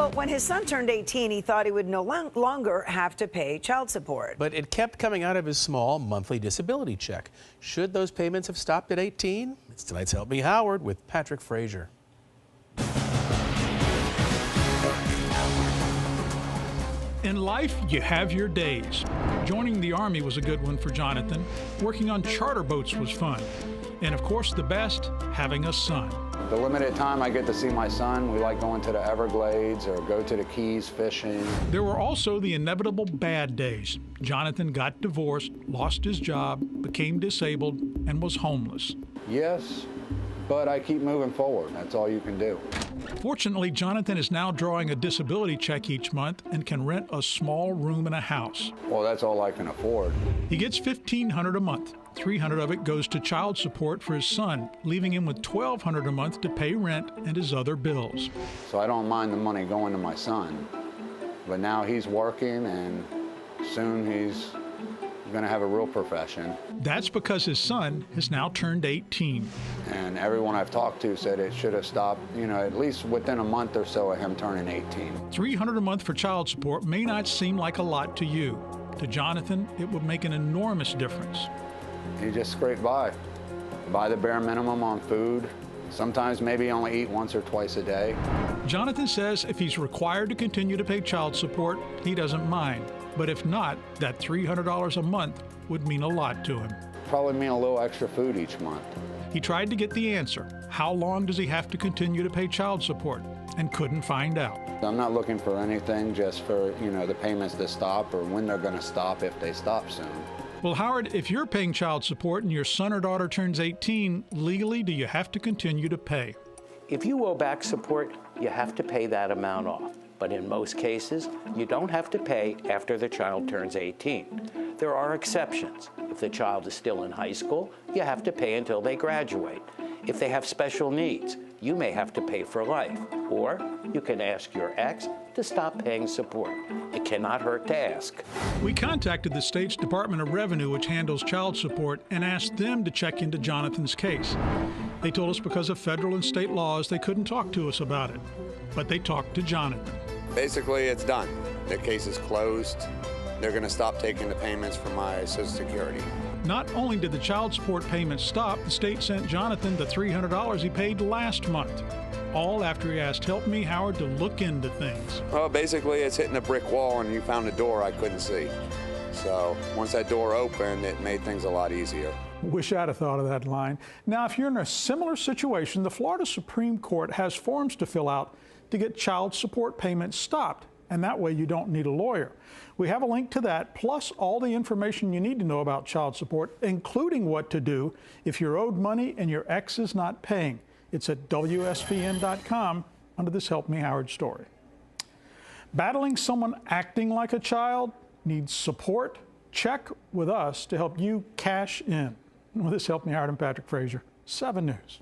But when his son turned 18, he thought he would no longer have to pay child support. But it kept coming out of his small monthly disability check. Should those payments have stopped at 18? It's tonight's Help Me Howard with Patrick Fraser. In life, you have your days. Joining the Army was a good one for Jonathan. Working on charter boats was fun. And of course, the best, having a son. The limited time I get to see my son, we like going to the Everglades or go to the Keys fishing. There were also the inevitable bad days. Jonathan got divorced, lost his job, became disabled, and was homeless. Yes, but I keep moving forward. That's all you can do. Fortunately, Jonathan is now drawing a disability check each month and can rent a small room in a house. Well, that's all I can afford. He gets $1,500 a month. $300 of it goes to child support for his son, leaving him with $1,200 a month to pay rent and his other bills. So I don't mind the money going to my son. But now he's working, and soon he's going to have a real profession. That's because his son has now turned 18. And everyone I've talked to said it should have stopped, at least within a month or so of him turning 18. $300 a month for child support may not seem like a lot to you. To Jonathan, it would make an enormous difference. You just scrape by the bare minimum on food. Sometimes maybe only eat once or twice a day. Jonathan says if he's required to continue to pay child support, he doesn't mind. But if not, that $300 a month would mean a lot to him. Probably mean a little extra food each month. He tried to get the answer. How long does he have to continue to pay child support? And couldn't find out. I'm not looking for anything, just for, the payments to stop or when they're going to stop if they stop soon. Well, Howard, if you're paying child support and your son or daughter turns 18, legally, do you have to continue to pay? If you owe back support, you have to pay that amount off. But in most cases, you don't have to pay after the child turns 18. There are exceptions. If the child is still in high school, you have to pay until they graduate. If they have special needs, you may have to pay for life. Or you can ask your ex to stop paying support. It cannot hurt to ask. We contacted the state's Department of Revenue, which handles child support, and asked them to check into Jonathan's case. They told us because of federal and state laws, they couldn't talk to us about it. But they talked to Jonathan. Basically, it's done. The case is closed. They're going to stop taking the payments from my Social Security. Not only did the child support payments stop, the state sent Jonathan the $300 he paid last month. All after he asked Help Me Howard to look into things. Well, basically, it's hitting a brick wall and you found a door I couldn't see. So once that door opened, it made things a lot easier. Wish I'd have thought of that line. Now, if you're in a similar situation, the Florida Supreme Court has forms to fill out to get child support payments stopped, and that way you don't need a lawyer. We have a link to that, plus all the information you need to know about child support, including what to do if you're owed money and your ex is not paying. It's at WSVN.com under this Help Me Howard story. Battling someone acting like a child needs support? Check with us to help you cash in. With this Help Me Howard and Patrick Fraser, 7 News.